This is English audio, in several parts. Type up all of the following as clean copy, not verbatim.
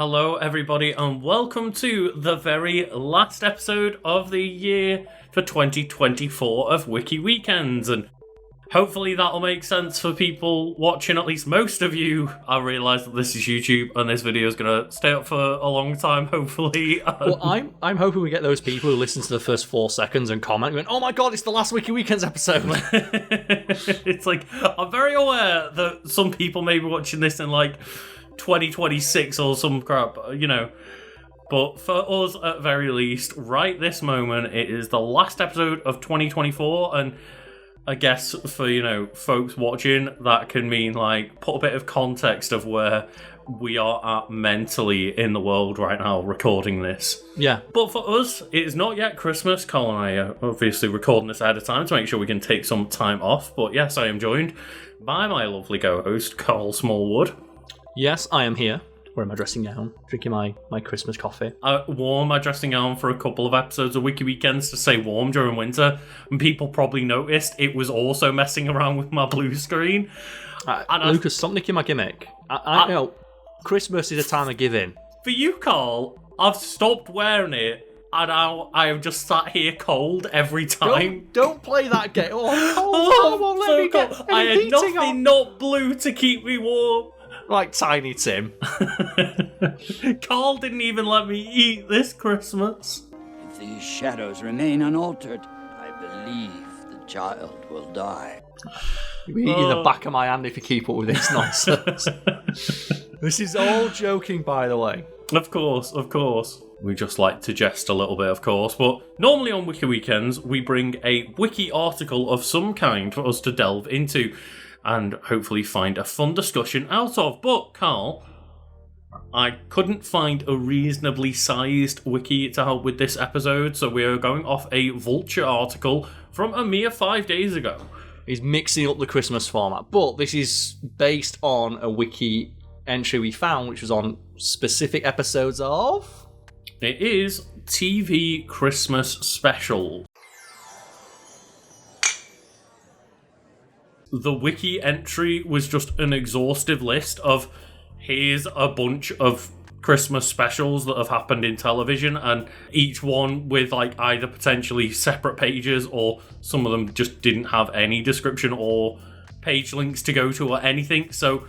Hello, everybody, and welcome to the very last episode of the year for 2024 of Wiki Weekends. And hopefully that'll make sense for people watching, at least most of you. I realise that this is YouTube and this video is going to stay up for a long time, hopefully. Well, I'm hoping we get those people who listen to the first 4 seconds and comment going, oh my god, it's the last Wiki Weekends episode. It's like, I'm very aware that some people may be watching this in like 2026 or some crap, you know. But for us, at very least, right this moment, it is the last episode of 2024, and I guess for, you know, folks watching, that can mean, like, put a bit of context of where we are at mentally in the world right now recording this. Yeah. But for us, it is not yet Christmas. Carl and I are obviously recording this ahead of time to make sure we can take some time off. But yes, I am joined by my lovely co-host, Karl Smallwood. Yes, I am here, wearing my dressing gown, drinking my Christmas coffee. I wore my dressing gown for a couple of episodes of Wiki Weekends to stay warm during winter, and people probably noticed it was also messing around with my blue screen. Lucas, stop nicking my gimmick. I know, Christmas is a time of giving. For you, Carl, I've stopped wearing it, and now I have just sat here cold every time. Don't play that game. Oh, cold, let me cold. get I had heating nothing on. not blue to keep me warm. Like Tiny Tim. Carl didn't even let me eat this Christmas. If these shadows remain unaltered, I believe the child will die. You'll be eating the back of my hand if you keep up with this nonsense. This is all joking, by the way. Of course. We just like to jest a little bit, of course. But normally on Wiki Weekends, we bring a wiki article of some kind for us to delve into and hopefully find a fun discussion out of. But, Carl, I couldn't find a reasonably sized wiki to help with this episode, so we're going off a Vulture article from a mere 5 days ago. He's mixing up the Christmas format, but this is based on a wiki entry we found, which was on specific episodes of... It is TV Christmas Special. The wiki entry was just an exhaustive list of here's a bunch of Christmas specials that have happened in television, and each one with like either potentially separate pages or some of them just didn't have any description or page links to go to or anything. So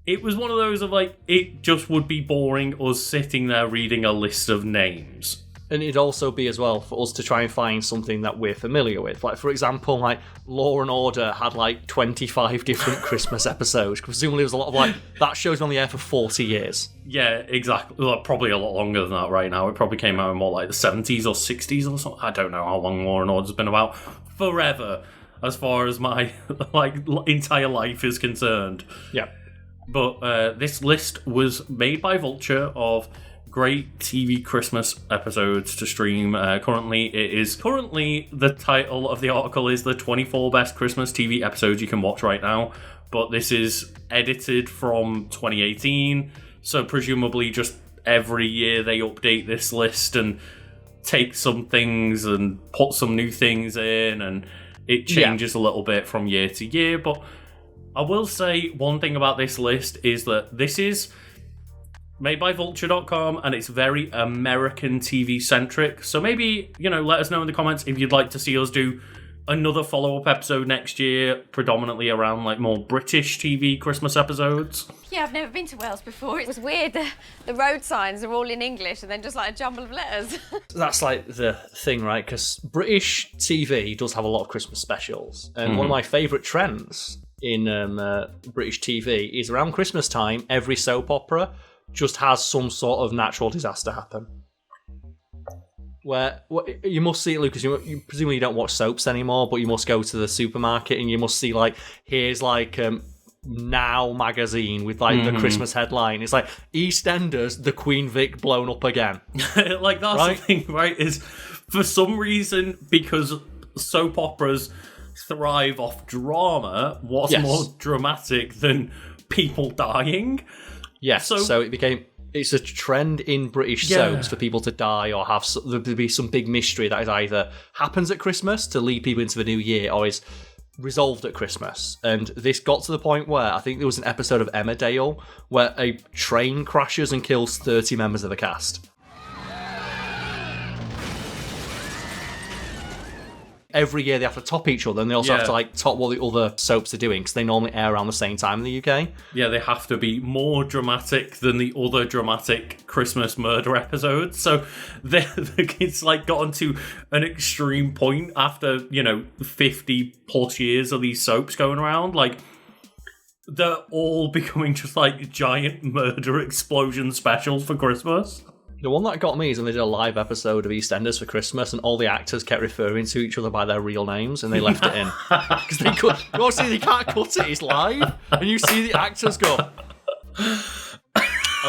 it was one of those of like, it just would be boring us sitting there reading a list of names. And it'd also be as well for us to try and find something that we're familiar with. Like, for example, like Law and Order had like 25 different Christmas episodes. Presumably there was a lot of like, that show's been on the air for 40 years. Yeah, exactly. Like, probably a lot longer than that right now. It probably came out in more like the 70s or 60s or something. I don't know how long Law and Order's been about. Forever, as far as my like entire life is concerned. Yeah. But this list was made by Vulture of great TV Christmas episodes to stream. Currently, the title of the article is the 24 best Christmas TV episodes you can watch right now. But this is edited from 2018, so presumably just every year they update this list and take some things and put some new things in, and it changes a little bit from year to year. But I will say one thing about this list is that this is made by Vulture.com, and it's very American TV centric. So maybe, you know, let us know in the comments if you'd like to see us do another follow-up episode next year, predominantly around like more British TV Christmas episodes. Yeah, I've never been to Wales before. It was weird. The road signs are all in English and then just like a jumble of letters. That's like the thing, right? Because British TV does have a lot of Christmas specials. And one of my favourite trends in British TV is around Christmas time, every soap opera just has some sort of natural disaster happen. Where you must see it, Lucas. You presumably you don't watch soaps anymore, but you must go to the supermarket and you must see like, here's like Now magazine with like the Christmas headline. It's like EastEnders, the Queen Vic blown up again. Like that's right? The thing, right? Is for some reason, because soap operas thrive off drama, what's more dramatic than people dying? Yes, so it's a trend in British soaps for people to die or have there be some big mystery that is either happens at Christmas to lead people into the new year or is resolved at Christmas, and this got to the point where I think there was an episode of Emmerdale where a train crashes and kills 30 members of the cast. Every year they have to top each other, and they also have to like top what the other soaps are doing, because they normally air around the same time in the UK. Yeah, they have to be more dramatic than the other dramatic Christmas murder episodes. So it's like gotten to an extreme point after, 50 plus years of these soaps going around. Like, they're all becoming just like giant murder explosion specials for Christmas. The one that got me is when they did a live episode of EastEnders for Christmas, and all the actors kept referring to each other by their real names, and they left it in. Because they can't cut it, it's live, and you see the actors go,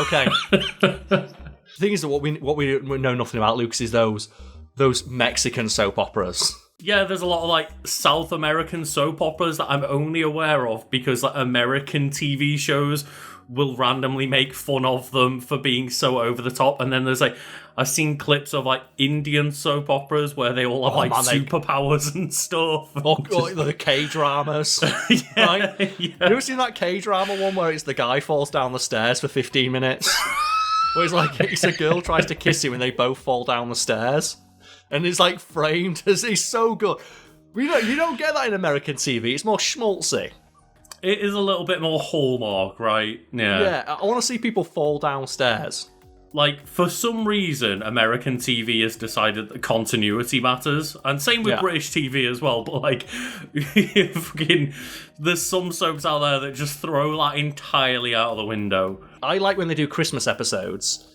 okay. The thing is that what we know nothing about, Lucas, is those Mexican soap operas. Yeah, there's a lot of like South American soap operas that I'm only aware of because like American TV shows will randomly make fun of them for being so over the top. And then there's like, I've seen clips of like Indian soap operas where they all have superpowers and stuff. Or the K-dramas. Yeah, right? Yeah. You ever seen that K-drama one where it's the guy falls down the stairs for 15 minutes? Where it's a girl tries to kiss him and they both fall down the stairs. And it's like framed as he's so good. You don't get that in American TV. It's more schmaltzy. It is a little bit more Hallmark, right? Yeah. Yeah, I want to see people fall downstairs. Like, for some reason, American TV has decided that continuity matters. And same with British TV as well. But, like, there's some soaps out there that just throw that entirely out of the window. I like when they do Christmas episodes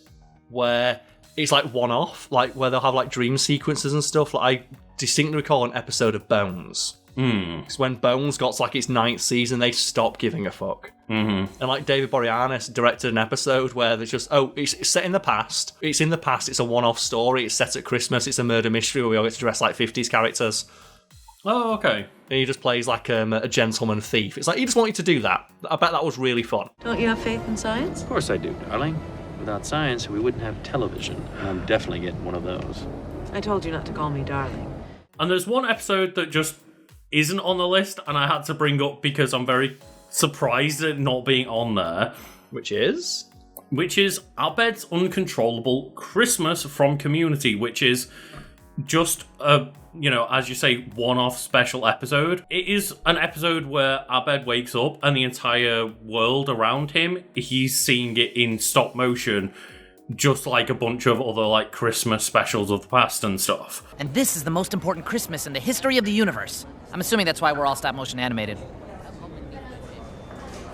where it's, like, one-off. Like, where they'll have, like, dream sequences and stuff. Like, I distinctly recall an episode of Bones. Because when Bones got to like its 9th season, they stopped giving a fuck. Mm-hmm. And like David Boreanaz directed an episode where there's just, it's set in the past. It's in the past. It's a one-off story. It's set at Christmas. It's a murder mystery where we all get to dress like 50s characters. Oh, okay. And he just plays like a gentleman thief. It's like, he just wanted to do that. I bet that was really fun. Don't you have faith in science? Of course I do, darling. Without science, we wouldn't have television. And I'm definitely getting one of those. I told you not to call me darling. And there's one episode that just isn't on the list, and I had to bring up because I'm very surprised at it not being on there. Which is Abed's Uncontrollable Christmas from Community, which is just a, as you say, one-off special episode. It is an episode where Abed wakes up and the entire world around him, he's seeing it in stop motion, just like a bunch of other like Christmas specials of the past and stuff. And this is the most important Christmas in the history of the universe. I'm assuming that's why we're all stop motion animated.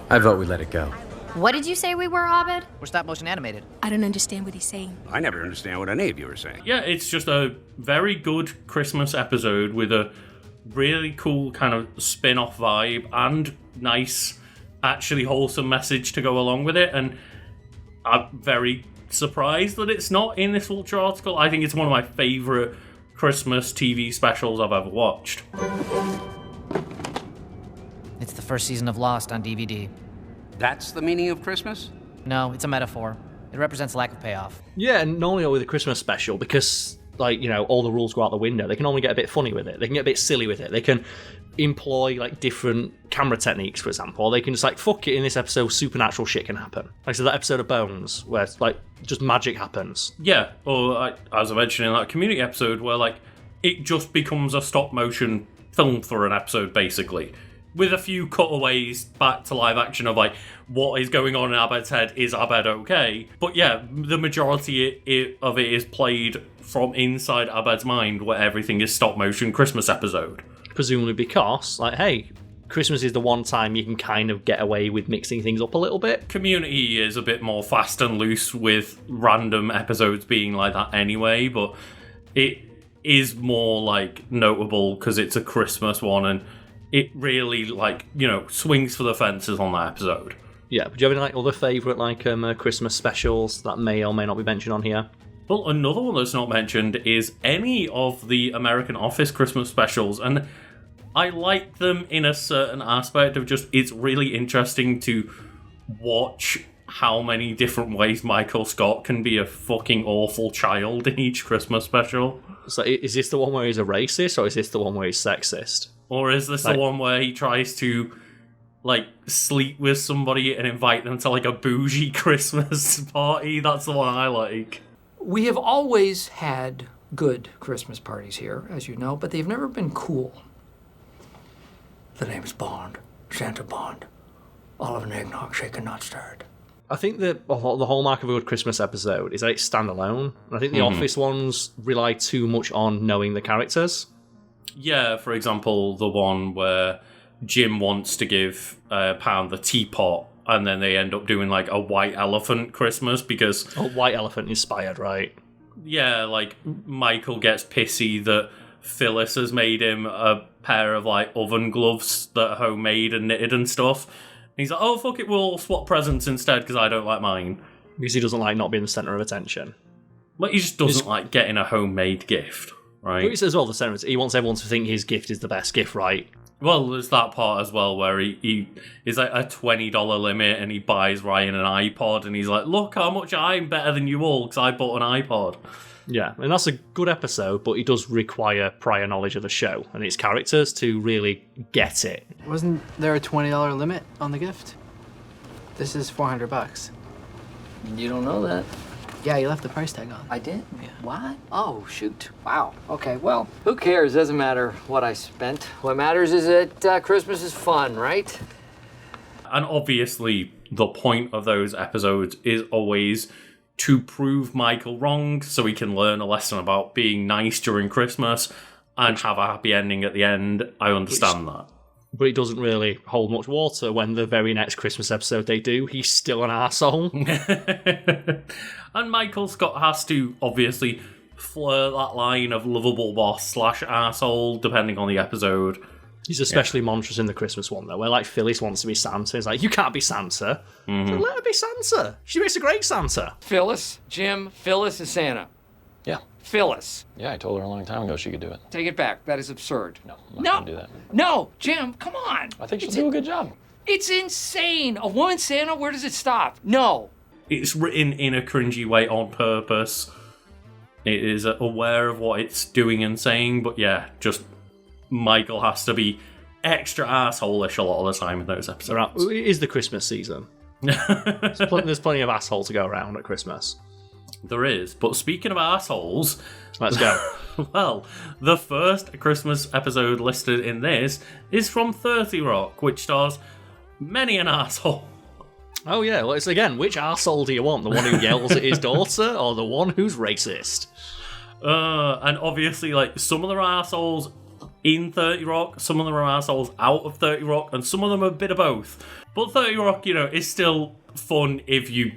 I vote we let it go. What did you say we were, Abed? We're stop motion animated. I don't understand what he's saying. I never understand what any of you are saying. Yeah, it's just a very good Christmas episode with a really cool kind of spin-off vibe and nice, actually wholesome message to go along with it. And I'm very surprised that it's not in this Vulture article. I think it's one of my favourite Christmas TV specials I've ever watched. It's the first season of Lost on DVD. That's the meaning of Christmas? No, it's a metaphor. It represents lack of payoff. Yeah, and not only with a Christmas special, because all the rules go out the window, they can only get a bit funny with it. They can get a bit silly with it. They can employ like different camera techniques, for example. Or they can just like, fuck it, in this episode supernatural shit can happen. Like so that episode of Bones where like just magic happens. Yeah, or as I mentioned in that Community episode where like it just becomes a stop motion film for an episode basically, with a few cutaways back to live action of like what is going on in Abed's head. Is Abed okay? But yeah, the majority of it is played from inside Abed's mind, where everything is stop motion Christmas episode. Presumably because, like, hey, Christmas is the one time you can kind of get away with mixing things up a little bit. Community is a bit more fast and loose with random episodes being like that anyway, but it is more like notable because it's a Christmas one and it really like, swings for the fences on that episode. Yeah, but do you have any like other favourite like Christmas specials that may or may not be mentioned on here? Well, another one that's not mentioned is any of the American Office Christmas specials, and I like them in a certain aspect of just, it's really interesting to watch how many different ways Michael Scott can be a fucking awful child in each Christmas special. So is this the one where he's a racist, or is this the one where he's sexist? Or is this the one where he tries to, like, sleep with somebody and invite them to, like, a bougie Christmas party? That's the one I like. We have always had good Christmas parties here, as you know, but they've never been cool. The name's Bond. Santa Bond. Olive and eggnog, shaken, not stirred. I think that the hallmark of a good Christmas episode is that it's standalone. And I think the Office ones rely too much on knowing the characters. Yeah, for example, the one where Jim wants to give Pound the teapot, and then they end up doing like a white elephant Christmas because... Oh, white elephant inspired, right? Yeah, like Michael gets pissy that Phyllis has made him a pair of like oven gloves that are homemade and knitted and stuff. And he's like, oh, fuck it, we'll swap presents instead because I don't like mine. Because he doesn't like not being the centre of attention. Like, he just doesn't like getting a homemade gift, right? But he says, well, the centre, he wants everyone to think his gift is the best gift, right? Well, there's that part as well where he is like a $20 limit and he buys Ryan an iPod and he's like, look how much I'm better than you all because I bought an iPod. Yeah, and that's a good episode, but it does require prior knowledge of the show and its characters to really get it. Wasn't there a $20 limit on the gift? This is $400. You don't know that. Yeah, you left the price tag on. I did? Yeah. What? Oh, shoot. Wow. Okay, well, who cares? Doesn't matter what I spent. What matters is that Christmas is fun, right? And obviously, the point of those episodes is always to prove Michael wrong so he can learn a lesson about being nice during Christmas and have a happy ending at the end. I understand that. But it doesn't really hold much water when the very next Christmas episode they do, he's still an arsehole. And Michael Scott has to, obviously, flirt that line of lovable boss / arsehole, depending on the episode. He's especially monstrous in the Christmas one, though, where, like, Phyllis wants to be Santa. He's like, you can't be Santa. So let her be Santa. She makes a great Santa. Phyllis, Jim, Phyllis is Santa. Yeah. Phyllis. Yeah, I told her a long time ago she could do it. Take it back. That is absurd. No, I'm not going to do that. No, Jim, come on. I think she'll do a good job. It's insane. A woman Santa, where does it stop? No. It's written in a cringy way on purpose. It is aware of what it's doing and saying, but yeah, just Michael has to be extra asshole-ish a lot of the time in those episodes. It is the Christmas season. There's plenty of asshole to go around at Christmas. There is, but speaking of assholes, let's go. Well, the first Christmas episode listed in this is from 30 Rock, which stars many an asshole. Oh yeah, well, it's again, which arsehole do you want? The one who yells at his daughter or the one who's racist? And obviously, like, some of them are assholes in 30 Rock, some of them are assholes out of 30 Rock, and some of them are a bit of both. But 30 Rock, you know, is still fun if you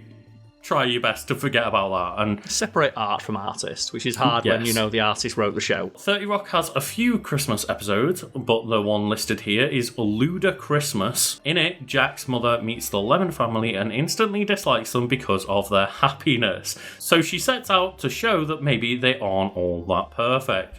try your best to forget about that. And separate art from artist, which is hard when you know the artist wrote the show. 30 Rock has a few Christmas episodes, but the one listed here is Luda Christmas. In it, Jack's mother meets the Lemon family and instantly dislikes them because of their happiness. So she sets out to show that maybe they aren't all that perfect.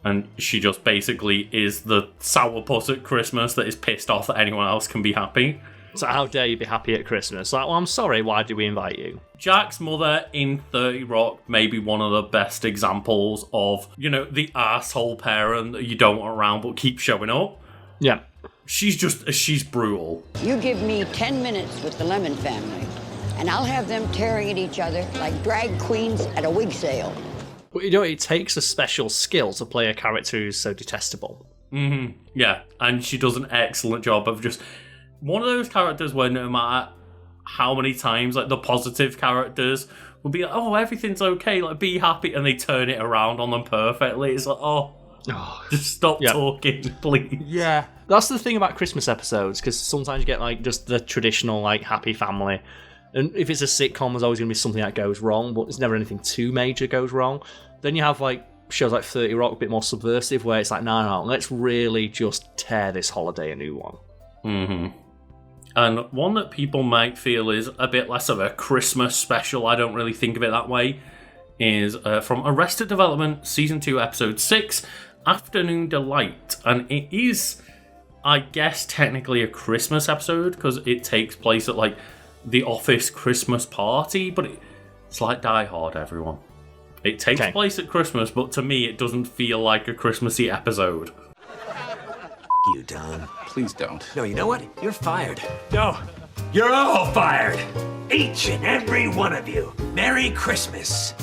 And she just basically is the sourpuss at Christmas that is pissed off that anyone else can be happy. So how dare you be happy at Christmas? Like, well, I'm sorry, why did we invite you? Jack's mother in 30 Rock may be one of the best examples of, you know, the asshole parent that you don't want around but keep showing up. Yeah. She's brutal. You give me 10 minutes with the Lemon family, and I'll have them tearing at each other like drag queens at a wig sale. But you know, it takes a special skill to play a character who's so detestable. Mm-hmm. Yeah, and she does an excellent job of just... one of those characters where no matter how many times, like, the positive characters will be like, oh, everything's okay, like, be happy, and they turn it around on them perfectly. It's like, oh just stop talking, please. Yeah. That's the thing about Christmas episodes, because sometimes you get, like, just the traditional, like, happy family. And if it's a sitcom, there's always going to be something that goes wrong, but there's never anything too major goes wrong. Then you have, like, shows like 30 Rock, a bit more subversive, where it's like, no, let's really just tear this holiday a new one. Mm-hmm. And one that people might feel is a bit less of a Christmas special, I don't really think of it that way, is from Arrested Development, Season 2, Episode 6, Afternoon Delight. And it is, I guess, technically a Christmas episode, because it takes place at, like, the office Christmas party, but it's like Die Hard, everyone. It takes place at Christmas, but to me, it doesn't feel like a Christmassy episode. you, Tom. Please don't. No, you know what? You're fired. No, you're all fired. Each and every one of you. Merry Christmas.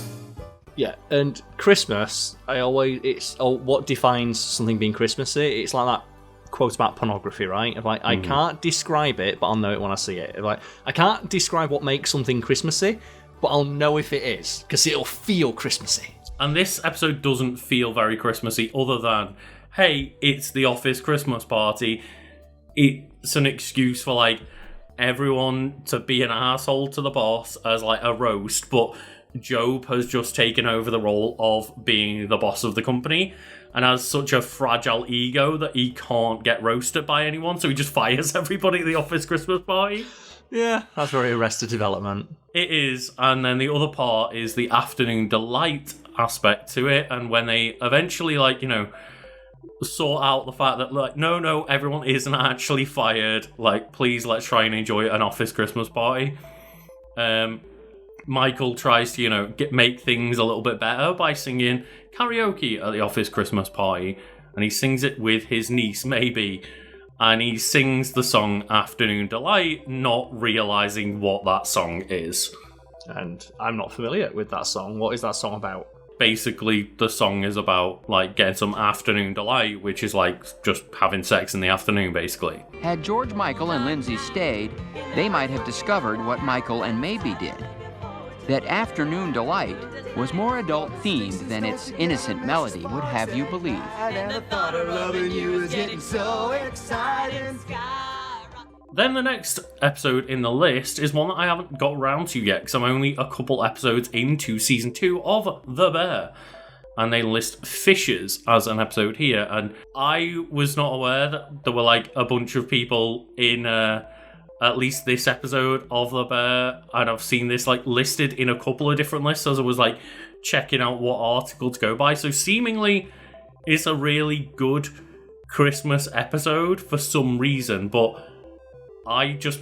Yeah, and Christmas, what defines something being Christmassy? It's like that quote about pornography, right? I can't describe it, but I'll know it when I see it. I can't describe what makes something Christmassy, but I'll know if it is, because it'll feel Christmassy. And this episode doesn't feel very Christmassy, other than, hey, it's the office Christmas party. It's an excuse for, like, everyone to be an asshole to the boss as, like, a roast, but Job has just taken over the role of being the boss of the company and has such a fragile ego that he can't get roasted by anyone, so he just fires everybody at the office Christmas party. Yeah, that's very Arrested Development. It is, and then the other part is the afternoon delight aspect to it, and when they eventually, like, you know, sort out the fact that, like, no, everyone isn't actually fired, like, please, let's try and enjoy an office Christmas party. Michael tries to, you know, make things a little bit better by singing karaoke at the office Christmas party, and he sings it with his niece, Maybe, and he sings the song Afternoon Delight, not realising what that song is. And I'm not familiar with that song. What is that song about? Basically, the song is about, like, getting some afternoon delight, which is, like, just having sex in the afternoon, basically. Had George Michael and Lindsay stayed, they might have discovered what Michael and Maybe did. That Afternoon Delight was more adult-themed than its innocent melody would have you believe. I never thought of loving you was getting so exciting. Then the next episode in the list is one that I haven't got around to yet, because I'm only a couple episodes into Season 2 of The Bear. And they list Fishers as an episode here, and I was not aware that there were, like, a bunch of people in at least this episode of The Bear, and I've seen this, like, listed in a couple of different lists as I was, like, checking out what article to go by. So seemingly it's a really good Christmas episode for some reason, but I just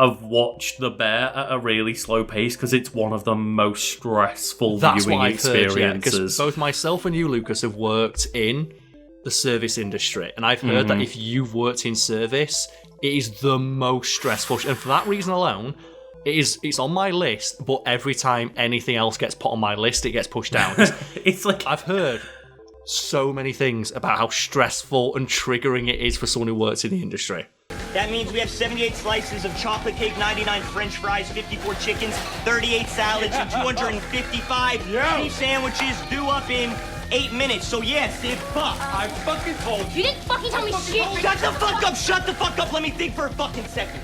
have watched The Bear at a really slow pace because it's one of the most stressful viewing experiences. Because both myself and you, Lucas, have worked in the service industry, and I've heard that if you've worked in service, it is the most stressful, and for that reason alone, it's on my list. But every time anything else gets put on my list, it gets pushed down. It's like, I've heard so many things about how stressful and triggering it is for someone who works in the industry. That means we have 78 slices of chocolate cake, 99 French fries, 54 chickens, 38 salads, and 255 beef sandwiches due up in 8 minutes. So yes, Sid, fuck. I fucking told you. You didn't fucking tell me shit. Shut the fuck up. Shut the fuck up. Let me think for a fucking second.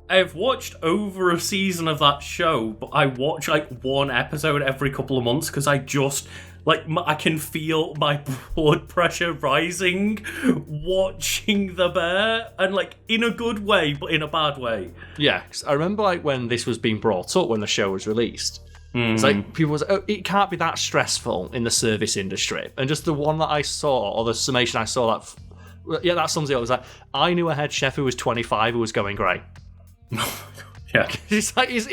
I've watched over a season of that show, but I watch, like, one episode every couple of months because I just, like, I can feel my blood pressure rising watching The Bear, and, like, in a good way, but in a bad way. Yeah, 'cause I remember, like, when this was being brought up when the show was released. It's like, people was like, oh, it can't be that stressful in the service industry. And just the one that I saw, or the summation I saw, that sums it up. It was like, I knew a head chef who was 25 who was going grey. Yeah. It's like, it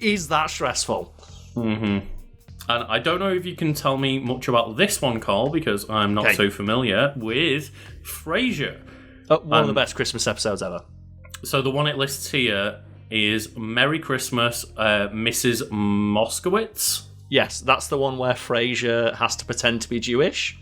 is that stressful. And I don't know if you can tell me much about this one, Carl, because I'm not so familiar with Frasier. One of the best Christmas episodes ever. So the one it lists here is Merry Christmas, Mrs. Moskowitz. Yes, that's the one where Frasier has to pretend to be Jewish.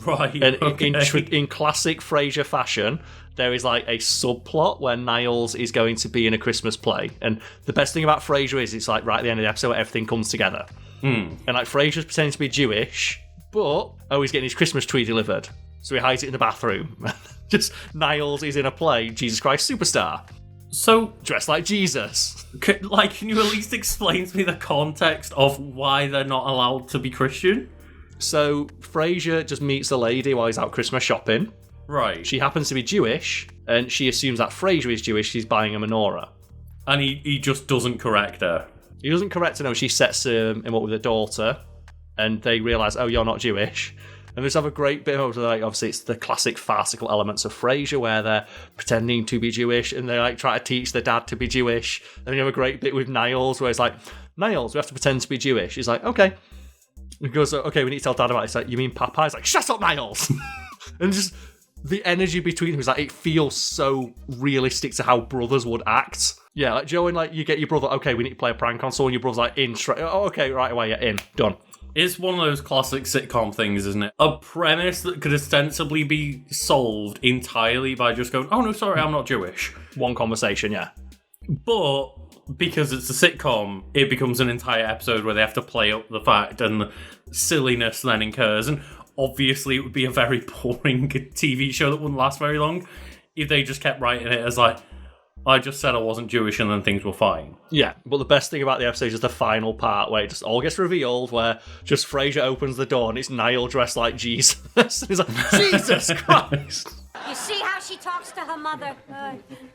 Right, and okay. In classic Frasier fashion, there is, like, a subplot where Niles is going to be in a Christmas play. And the best thing about Frasier is it's, like, right at the end of the episode, everything comes together. And, like, Frasier's pretending to be Jewish, but he's getting his Christmas tree delivered. So he hides it in the bathroom. Just Niles is in a play, Jesus Christ Superstar. So, dressed like Jesus. Can you at least explain to me the context of why they're not allowed to be Christian? So, Frasier just meets the lady while he's out Christmas shopping. Right. She happens to be Jewish, and she assumes that Frasier is Jewish, she's buying a menorah. And he just doesn't correct her. He doesn't correct her, no. She sets him up with a daughter, and they realise, oh, you're not Jewish. And they just have a great bit of, like, obviously it's the classic farcical elements of Frasier where they're pretending to be Jewish and they, like, try to teach their dad to be Jewish. And you have a great bit with Niles where it's like, Niles, we have to pretend to be Jewish. He's like, okay. He goes, okay, we need to tell dad about it. It's like, you mean Papa? He's like, shut up, Niles! And just the energy between them is like, it feels so realistic to how brothers would act. Yeah, like Joe, and like you get your brother, okay, we need to play a prank on someone, your brother's like, in straight, oh, okay, right away, yeah, in, done. It's one of those classic sitcom things, isn't it? A premise that could ostensibly be solved entirely by just going, oh no, sorry, I'm not Jewish. One conversation, yeah. But because it's a sitcom, it becomes an entire episode where they have to play up the fact, and the silliness then incurs. And obviously it would be a very boring TV show that wouldn't last very long if they just kept writing it as like, I just said I wasn't Jewish and then things were fine. Yeah, but the best thing about the episode is the final part where it just all gets revealed, where just Frasier opens the door and it's Niall dressed like Jesus. He's like, Jesus Christ! You see how she talks to her mother?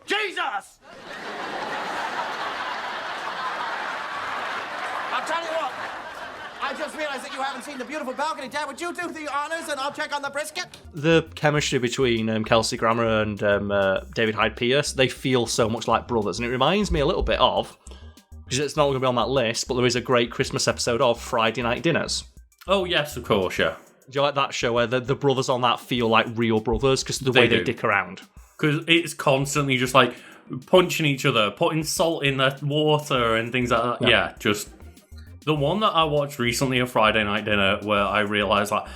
Jesus! I'll tell you what. I just realised that you haven't seen the beautiful balcony. Dad, would you do the honours and I'll check on the brisket? The chemistry between Kelsey Grammer and David Hyde Pierce, they feel so much like brothers. And it reminds me a little bit of, because it's not going to be on that list, but there is a great Christmas episode of Friday Night Dinners. Oh, yes, of course, yeah. Do you like that show where the brothers on that feel like real brothers because of the way they dick around? Because it's constantly just like punching each other, putting salt in their water and things like that. Yeah, just... The one that I watched recently, a Friday Night Dinner, where I realised, like,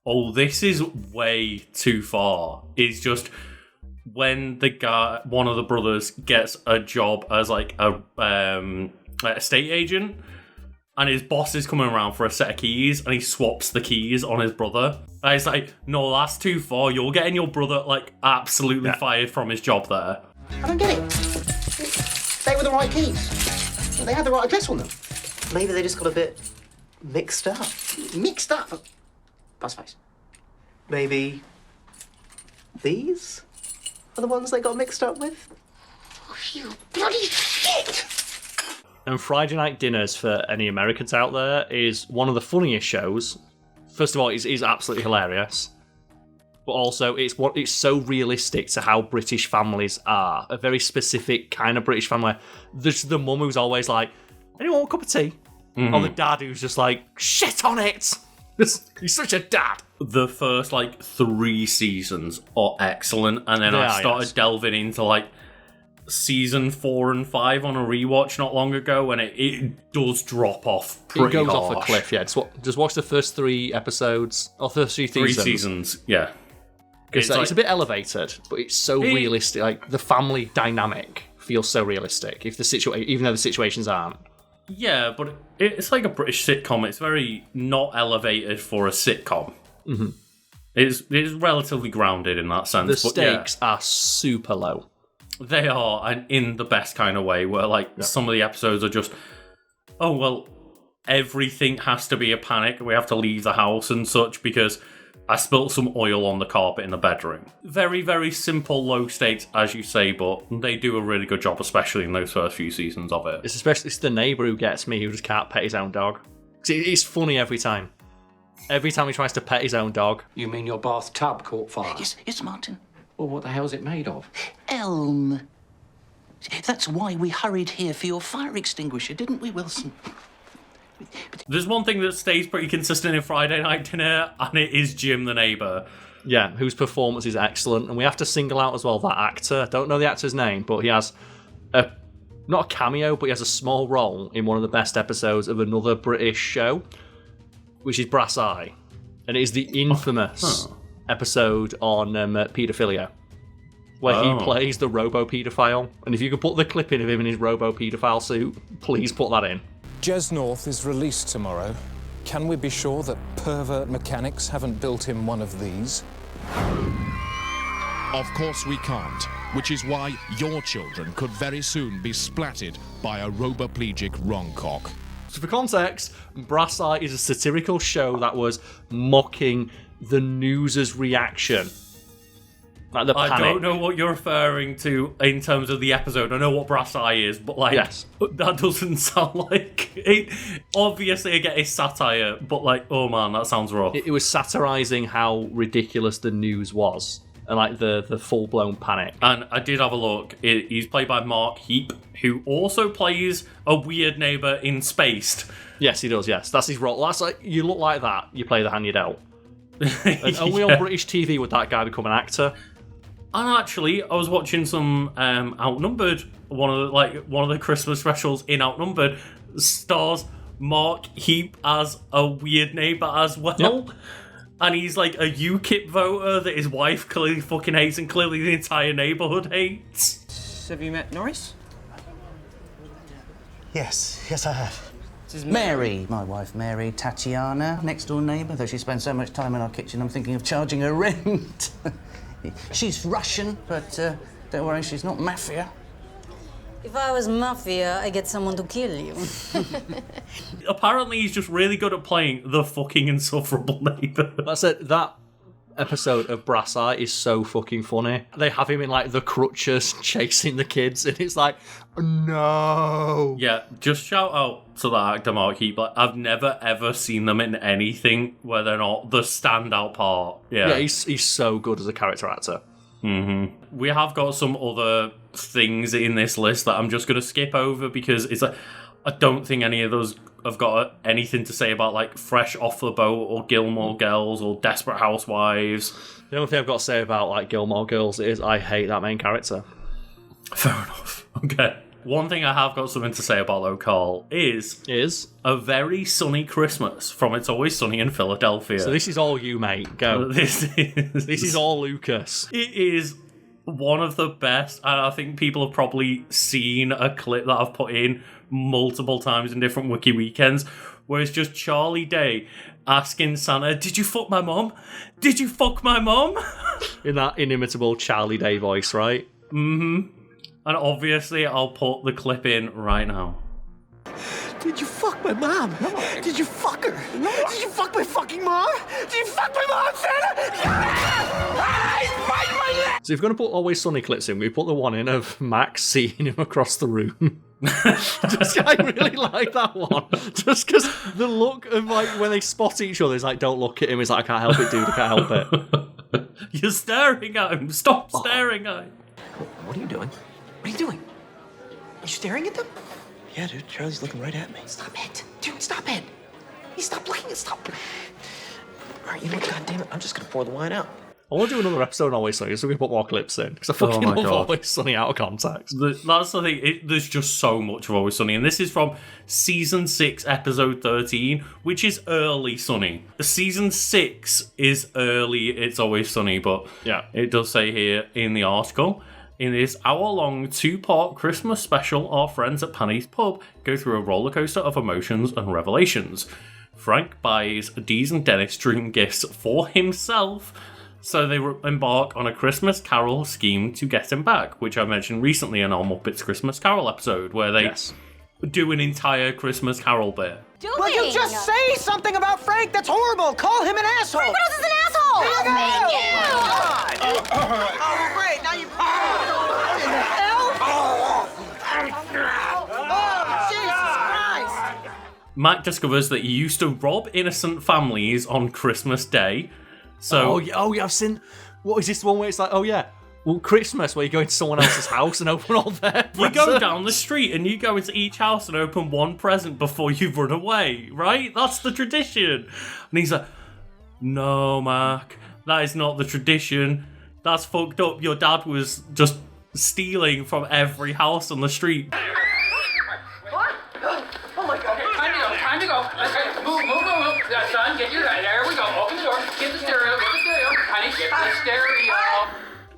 oh, this is way too far, is just when one of the brothers gets a job as, like, a estate agent, and his boss is coming around for a set of keys, and he swaps the keys on his brother. And it's like, no, that's too far. You're getting your brother, like, absolutely fired from his job there. I don't get it. They were the right keys. They had the right address on them. Maybe they just got a bit mixed up. Mixed up? Buzzface. Maybe these are the ones they got mixed up with? Oh, you bloody shit! And Friday Night Dinners, for any Americans out there, is one of the funniest shows. First of all, it's absolutely hilarious. But also, it's so realistic to how British families are. A very specific kind of British family. There's the mum who's always like, anyone want a cup of tea? Mm-hmm. Or the dad who's just like, shit on it! He's such a dad. The first, 3 seasons are excellent, and then I started delving into, season 4 and 5 on a rewatch not long ago, and it does drop off pretty It goes harsh. off a cliff, yeah. Just watch the first 3 episodes, or first 3 seasons. 3 seasons, yeah. It's a bit elevated, but it's so realistic. Like, the family dynamic feels so realistic, even though the situations aren't. Yeah, but it's like a British sitcom. It's very not elevated for a sitcom. Mm-hmm. It's relatively grounded in that sense. The stakes are super low. They are, and in the best kind of way, where some of the episodes are just, oh, well, everything has to be a panic. We have to leave the house and such because I spilt some oil on the carpet in the bedroom. Very, very simple, low stakes, as you say, but they do a really good job, especially in those first few seasons of it. It's the neighbour who gets me, who just can't pet his own dog. It's funny every time. Every time he tries to pet his own dog. You mean your bathtub caught fire? Yes, Martin. Well, what the hell's it made of? Elm. That's why we hurried here for your fire extinguisher, didn't we, Wilson? There's one thing that stays pretty consistent in Friday Night Dinner, and it is Jim the neighbour. Yeah, whose performance is excellent. And we have to single out as well that actor. I don't know the actor's name, but he has not a cameo, but he has a small role in one of the best episodes of another British show, which is Brass Eye. And it is the infamous episode on paedophilia, where he plays the robo-paedophile. And if you could put the clip in of him in his robo-paedophile suit, please put that in. Jez North is released tomorrow. Can we be sure that pervert mechanics haven't built him one of these? Of course we can't, which is why your children could very soon be splatted by a roboplegic wrongcock. So for context, Brass Eye is a satirical show that was mocking the news's reaction. Like the panic. I don't know what you're referring to in terms of the episode. I know what Brass Eye is, but yes. That doesn't sound like it. Obviously, I get it's satire, but oh man, that sounds rough. It was satirising how ridiculous the news was, and the full-blown panic. And I did have a look. He's played by Mark Heap, who also plays a weird neighbour in Spaced. Yes, he does. Yes, that's his role. That's you look like that. You play the hand you dealt. And only on British TV would that guy become an actor. And actually, I was watching some Outnumbered, one of the Christmas specials in Outnumbered, stars Mark Heap as a weird neighbour as well. Yep. And he's like a UKIP voter that his wife clearly fucking hates and clearly the entire neighbourhood hates. Have you met Norris? Yes, I have. Mary, my wife Mary, Tatiana, next door neighbour, though she spends so much time in our kitchen, I'm thinking of charging her rent. She's Russian, but don't worry, she's not mafia. If I was mafia, I'd get someone to kill you. Apparently, he's just really good at playing the fucking insufferable neighbour. That's it. That episode of Brass Eye is so fucking funny. They have him in like the crutches chasing the kids, and it's like, no. Yeah, just shout out to that actor Mark Heap. Like, I've never ever seen them in anything where they're not the standout part. Yeah, he's so good as a character actor. Mm-hmm. We have got some other things in this list that I'm just going to skip over because it's like I don't think any of those have got anything to say about like Fresh Off the Boat or Gilmore Girls or Desperate Housewives. The only thing I've got to say about like Gilmore Girls is I hate that main character. Fair enough. Okay. One thing I have got something to say about though, Carl, is A Very Sunny Christmas from It's Always Sunny in Philadelphia. So this is all you, mate. Go. This is all Lucas. It is one of the best, and I think people have probably seen a clip that I've put in multiple times in different Wiki weekends, where it's just Charlie Day asking Santa, "Did you fuck my mom? Did you fuck my mom?" In that inimitable Charlie Day voice, right? Mm-hmm. And obviously, I'll put the clip in right now. Did you fuck my mom? No. Did you fuck her? No. Did you fuck my fucking mom? Did you fuck my mom, Santa? So if you're going to put Always Sunny clips in, we put the one in of Max seeing him across the room. I really like that one. Just because the look of like when they spot each other, it's like, don't look at him. It's like, I can't help it, dude. I can't help it. You're staring at him. Stop staring at him. What are you doing? What are you doing? Are you staring at them? Yeah, dude. Charlie's looking right at me. Stop it. Dude, stop it. He stopped looking. Stop. All right, you know what? God damn it. I'm just going to pour the wine out. I want to do another episode on Always Sunny so we can put more clips in. Because I fucking love Always Sunny out of context. That's the thing. There's just so much of Always Sunny. And this is from Season 6, Episode 13, which is early Sunny. Season 6 is early It's Always Sunny, but yeah, it does say here in the article, in this hour-long 2-part Christmas special, our friends at Panny's Pub go through a roller coaster of emotions and revelations. Frank buys Dee's and Dennis dream gifts for himself, so they embark on a Christmas Carol scheme to get him back, which I mentioned recently in our Muppets Christmas Carol episode, where they do an entire Christmas Carol bit. Will you just say something about Frank? That's horrible. Call him an asshole. Frank Reynolds is an asshole. Thank you. Oh, great. Now you. Oh, Jesus Christ. Mac discovers that he used to rob innocent families on Christmas Day. So, oh yeah, I've seen. What is this one where it's like, oh yeah, well, Christmas, where you go into someone else's house and open all their presents. You go down the street and you go into each house and open one present before you run away, right? That's the tradition. And he's like, no, Mac, that is not the tradition. That's fucked up. Your dad was just stealing from every house on the street. What? Oh my God. Time to go. Move. Son, get your, there we go. Open the door. Get the stereo. Honey, get the stereo.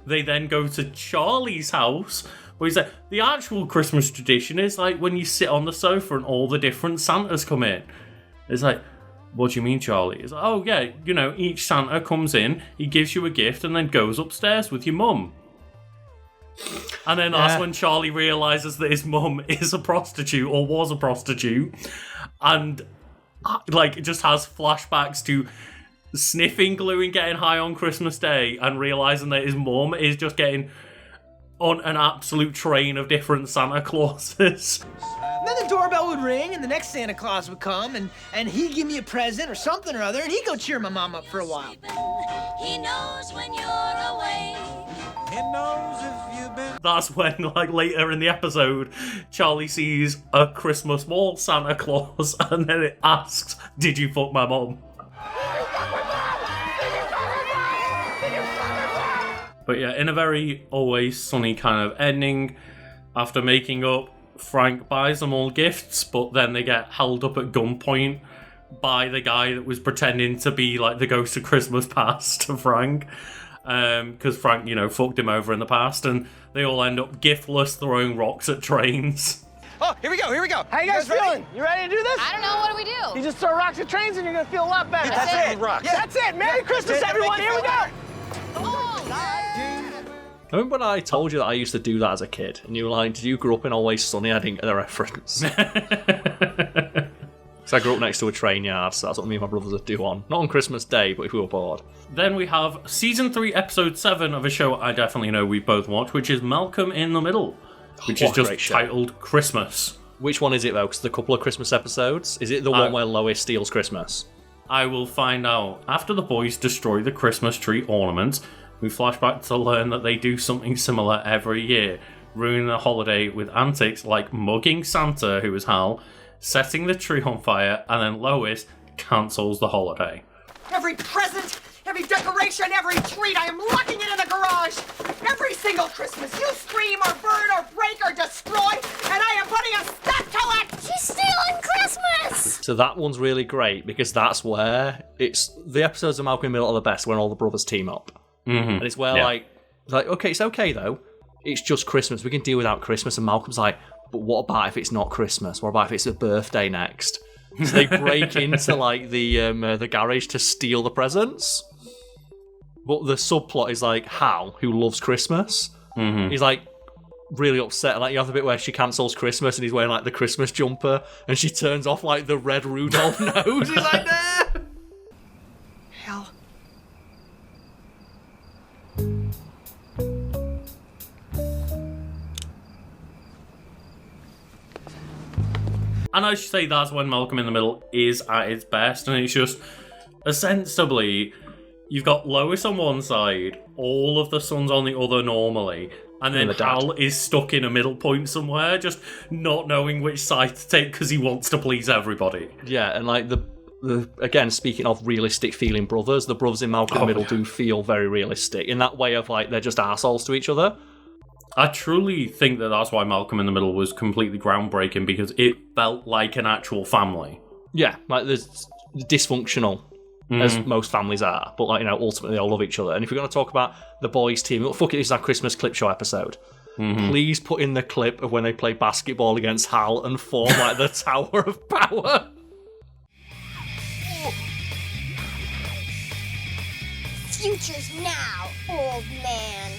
They then go to Charlie's house, where he's like, the actual Christmas tradition is like when you sit on the sofa and all the different Santas come in. It's like, what do you mean, Charlie? It's like, oh yeah, you know, each Santa comes in, he gives you a gift and then goes upstairs with your mum. And then that's when Charlie realises that his mum is a prostitute, or was a prostitute, and like just has flashbacks to sniffing glue and getting high on Christmas Day and realising that his mum is just getting on an absolute train of different Santa Clauses. Then the doorbell would ring and the next Santa Claus would come and he'd give me a present or something or other and he'd go cheer my mom up for a while. He knows when you're away. He knows if you've been... That's when, like, later in the episode, Charlie sees a Christmas ball Santa Claus and then it asks, did you fuck my mom? But yeah, in a very Always Sunny kind of ending, after making up, Frank buys them all gifts, but then they get held up at gunpoint by the guy that was pretending to be like the ghost of Christmas past to Frank. Because Frank, fucked him over in the past, and they all end up giftless throwing rocks at trains. Oh, here we go. How you guys feeling? You ready to do this? I don't know. What do we do? You just throw rocks at trains and you're gonna feel a lot better. That's it. Rocks. Yeah, that's it. Merry Christmas, everyone. Here we go. I remember when I told you that I used to do that as a kid, and you were like, did you grow up in Always Sunny? I didn't get the reference. So I grew up next to a train yard, so that's what me and my brothers would do not on Christmas Day, but if we were bored. Then we have Season 3, Episode 7 of a show I definitely know we both watch, which is Malcolm in the Middle, which is just titled Christmas. Which one is it, though? Because there's a couple of Christmas episodes. Is it the one where Lois steals Christmas? I will find out. After the boys destroy the Christmas tree ornaments, we flash back to learn that they do something similar every year, ruining the holiday with antics like mugging Santa, who is Hal, setting the tree on fire, and then Lois cancels the holiday. Every present, every decoration, every treat, I am locking it in the garage. Every single Christmas, you scream or burn or break or destroy, and I am putting a stop to it. She's stealing Christmas. So that one's really great because that's where the episodes of Malcolm in the Middle are the best when all the brothers team up. Mm-hmm. And it's where like, okay, it's okay though. It's just Christmas. We can deal without Christmas. And Malcolm's like, but what about if it's not Christmas? What about if it's a birthday next? So they break into like the garage to steal the presents. But the subplot is like Hal, who loves Christmas. Mm-hmm. He's like really upset. Like you have the bit where she cancels Christmas and he's wearing like the Christmas jumper and she turns off like the red Rudolph nose. He's like, nah. Hal. And I should say that's when Malcolm in the Middle is at its best, and it's just ostensibly you've got Lois on one side, all of the sons on the other normally, and then Hal is stuck in a middle point somewhere, just not knowing which side to take because he wants to please everybody. Yeah, and like the again, speaking of realistic feeling brothers, the brothers in Malcolm in the Middle do feel very realistic in that way of like they're just assholes to each other. I truly think that that's why Malcolm in the Middle was completely groundbreaking, because it felt like an actual family. Yeah, like there's dysfunctional, as most families are, but like, ultimately they all love each other. And if we're going to talk about the boys' team, fuck it, this is our Christmas clip show episode. Mm-hmm. Please put in the clip of when they play basketball against Hal and form like the Tower of Power. Future's now, old man.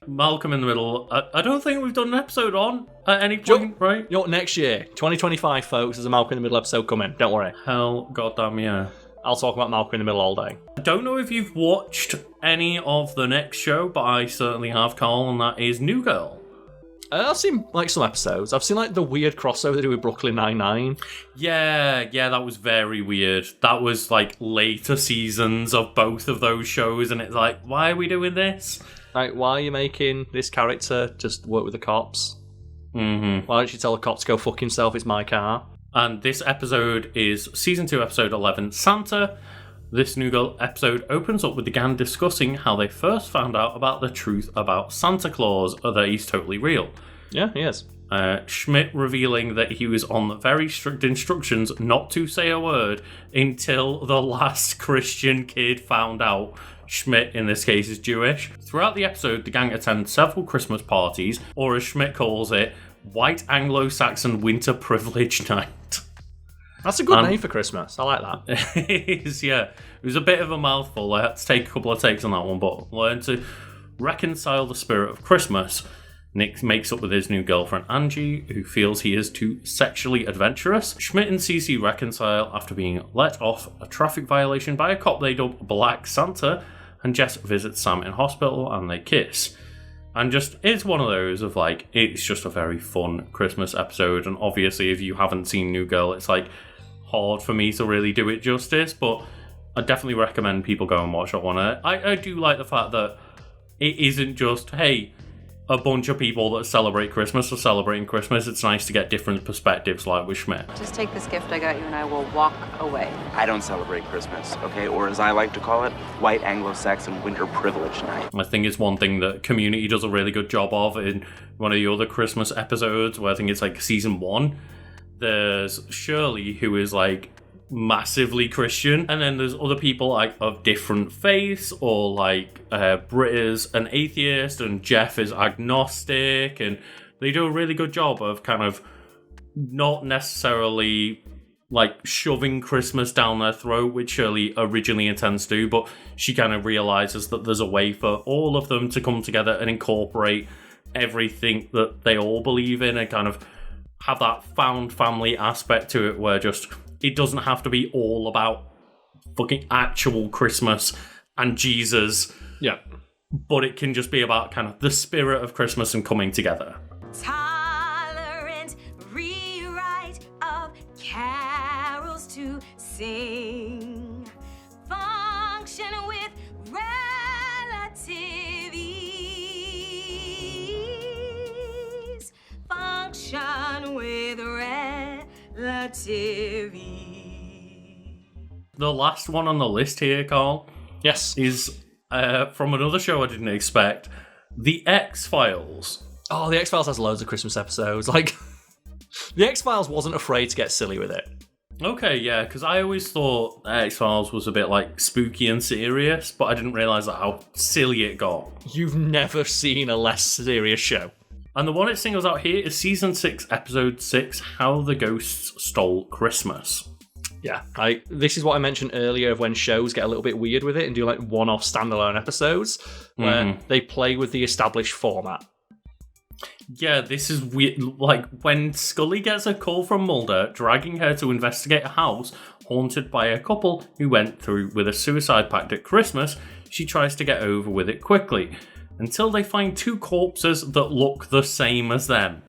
Malcolm in the Middle, I don't think we've done an episode on at any point, right? Next year, 2025, folks, there's a Malcolm in the Middle episode coming. Don't worry. Hell, goddamn yeah. I'll talk about Malcolm in the Middle all day. I don't know if you've watched any of the next show, but I certainly have, Carl, and that is New Girl. I've seen like some episodes. I've seen like the weird crossover they do with Brooklyn Nine-Nine. Yeah, that was very weird. That was like later seasons of both of those shows, and it's like, why are we doing this? Like, why are you making this character just work with the cops? Mm-hmm. Why don't you tell the cop to go fuck himself? It's my car. And this episode is Season 2, Episode 11, Santa. This New Girl episode opens up with the gang discussing how they first found out about the truth about Santa Claus, or that he's totally real. Yeah, he is. Schmidt revealing that he was on very strict instructions not to say a word until the last Christian kid found out. Schmidt, in this case, is Jewish. Throughout the episode, the gang attend several Christmas parties, or as Schmidt calls it, White Anglo-Saxon Winter Privilege Night. That's a good name for Christmas. I like that. It is, yeah. It was a bit of a mouthful. I had to take a couple of takes on that one, but learn to reconcile the spirit of Christmas. Nick makes up with his new girlfriend Angie, who feels he is too sexually adventurous. Schmidt and Cece reconcile after being let off a traffic violation by a cop they dub Black Santa, and Jess visits Sam in hospital and they kiss. And just, it's one of those of like, it's just a very fun Christmas episode, and obviously if you haven't seen New Girl, it's like hard for me to really do it justice, but I definitely recommend people go and watch that one. I do like the fact that it isn't just, hey, a bunch of people that celebrate Christmas are celebrating Christmas, it's nice to get different perspectives like with Schmidt. Just take this gift I got you and I will walk away. I don't celebrate Christmas, okay? Or as I like to call it, white Anglo-Saxon winter privilege night. I think it's one thing that Community does a really good job of in one of the other Christmas episodes, where I think it's like season 1. There's Shirley, who is like massively Christian, and then there's other people like of different faiths, or like Britt is an atheist and Jeff is agnostic, and they do a really good job of kind of not necessarily like shoving Christmas down their throat, which Shirley originally intends to do, but she kind of realizes that there's a way for all of them to come together and incorporate everything that they all believe in, and kind of have that found family aspect to it, where just it doesn't have to be all about fucking actual Christmas and Jesus. Yeah. But it can just be about kind of the spirit of Christmas and coming together. Tolerant rewrite of carols to sing. Function with relative ease. Function with relative ease. The last one on the list here, Carl. Yes. Is from another show I didn't expect. The X-Files. Oh, The X-Files has loads of Christmas episodes. Like, The X-Files wasn't afraid to get silly with it. Okay, yeah, because I always thought X-Files was a bit like spooky and serious, but I didn't realise how silly it got. You've never seen a less serious show. And the one it singles out here is Season 6, Episode 6, How the Ghosts Stole Christmas. Yeah, this is what I mentioned earlier of when shows get a little bit weird with it and do like one-off standalone episodes where they play with the established format. Yeah, this is weird. Like when Scully gets a call from Mulder dragging her to investigate a house haunted by a couple who went through with a suicide pact at Christmas, she tries to get over with it quickly until they find 2 corpses that look the same as them.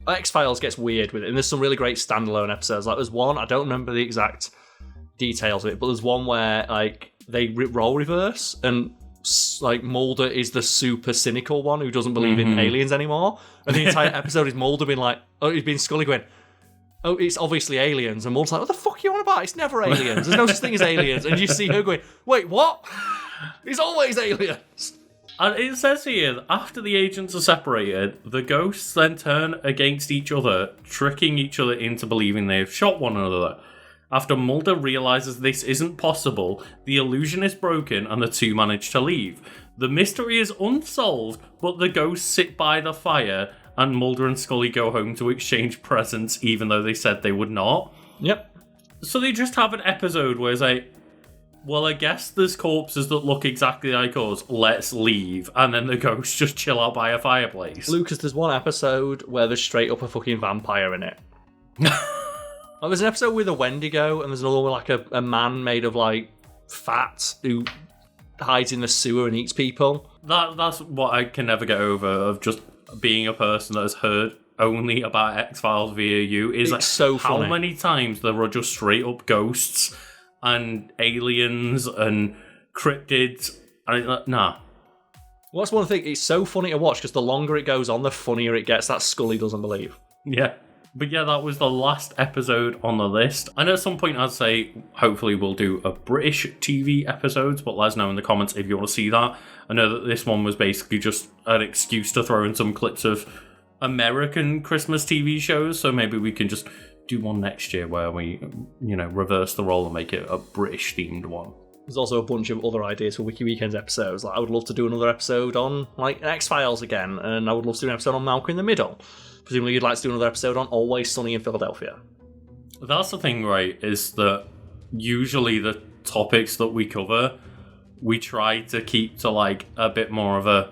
X-Files gets weird with it, and there's some really great standalone episodes. Like there's one, I don't remember the exact details of it, but there's one where like they role reverse, and like Mulder is the super cynical one who doesn't believe in aliens anymore, and the entire episode is Mulder being like, oh, he's been Scully going, oh, it's obviously aliens, and Mulder's like, what the fuck are you on about? It's never aliens. There's no such thing as aliens, and you see her going, wait, what? It's always aliens. And it says here, after the agents are separated, the ghosts then turn against each other, tricking each other into believing they have shot one another. After Mulder realizes this isn't possible, the illusion is broken and the 2 manage to leave. The mystery is unsolved, but the ghosts sit by the fire, and Mulder and Scully go home to exchange presents, even though they said they would not. Yep. So they just have an episode where it's like, well, I guess there's corpses that look exactly like us. Let's leave. And then the ghosts just chill out by a fireplace. Lucas, there's one episode where there's straight up a fucking vampire in it. There's an episode with a Wendigo, and there's another one like a man made of like fat who hides in the sewer and eats people. That's what I can never get over, of just being a person that has heard only about X-Files via you. Is like, so funny. How many times there are just straight up ghosts and aliens and cryptids. Nah. Well, that's one thing. It's so funny to watch because the longer it goes on, the funnier it gets. That Scully doesn't believe. Yeah. But yeah, that was the last episode on the list. And at some point, I'd say, hopefully we'll do a British TV episodes, but let us know in the comments if you want to see that. I know that this one was basically just an excuse to throw in some clips of American Christmas TV shows, so maybe we can just do one next year where we, reverse the role and make it a British-themed one. There's also a bunch of other ideas for Wiki Weekends episodes. Like, I would love to do another episode on like X-Files again, and I would love to do an episode on Malcolm in the Middle. Presumably you'd like to do another episode on Always Sunny in Philadelphia. That's the thing, right, is that usually the topics that we cover, we try to keep to like a bit more of a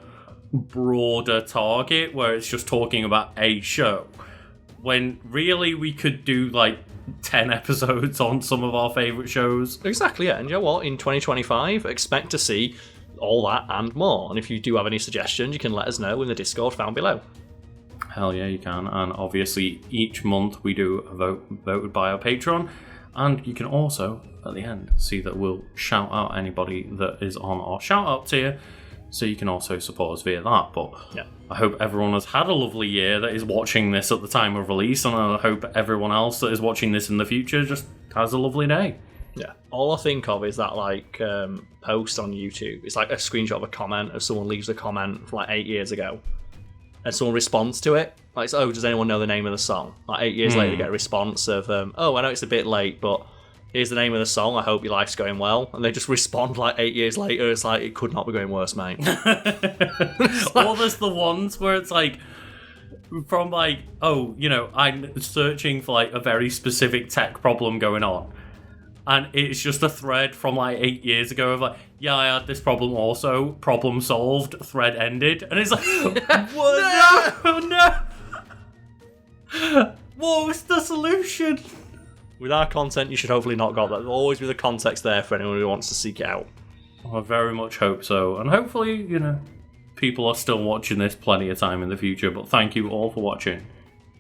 broader target where it's just talking about a show. When really we could do like 10 episodes on some of our favourite shows. Exactly, yeah. And you know what? In 2025, expect to see all that and more. And if you do have any suggestions, you can let us know in the Discord found below. Hell yeah, you can. And obviously, each month we do a vote voted by our Patreon. And you can also, at the end, see that we'll shout out anybody that is on our shout out tier. So you can also support us via that. But yeah. I hope everyone has had a lovely year that is watching this at the time of release. And I hope everyone else that is watching this in the future just has a lovely day. Yeah. All I think of is that like post on YouTube. It's like a screenshot of a comment of someone leaves a comment from like 8 years ago. And someone responds to it. Like, oh, does anyone know the name of the song? Like 8 years later, you get a response of, oh, I know it's a bit late, but here's the name of the song. I hope your life's going well. And they just respond like 8 years later. It's like, it could not be going worse, mate. Or there's the ones where it's like, from like, oh, you know, I'm searching for like a very specific tech problem going on. And it's just a thread from like 8 years ago of like, yeah, I had this problem also, problem solved, thread ended. And it's like, what? No! What was the solution? With our content, you should hopefully not got that. There'll always be the context there for anyone who wants to seek it out. I very much hope so. And hopefully, you know, people are still watching this plenty of time in the future. But thank you all for watching.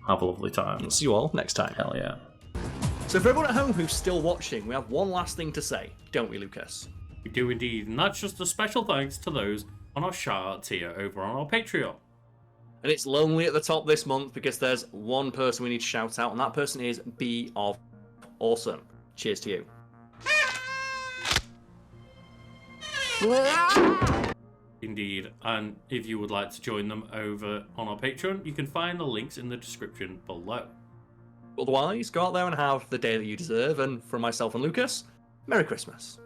Have a lovely time. We'll see you all next time. Hell yeah. So for everyone at home who's still watching, we have one last thing to say, don't we, Lucas? We do indeed, and that's just a special thanks to those on our shout-out tier over on our Patreon. And it's lonely at the top this month because there's one person we need to shout out, and that person is B of Awesome. Cheers to you. Indeed, and if you would like to join them over on our Patreon, you can find the links in the description below. Otherwise, go out there and have the day that you deserve, and from myself and Lucas, Merry Christmas.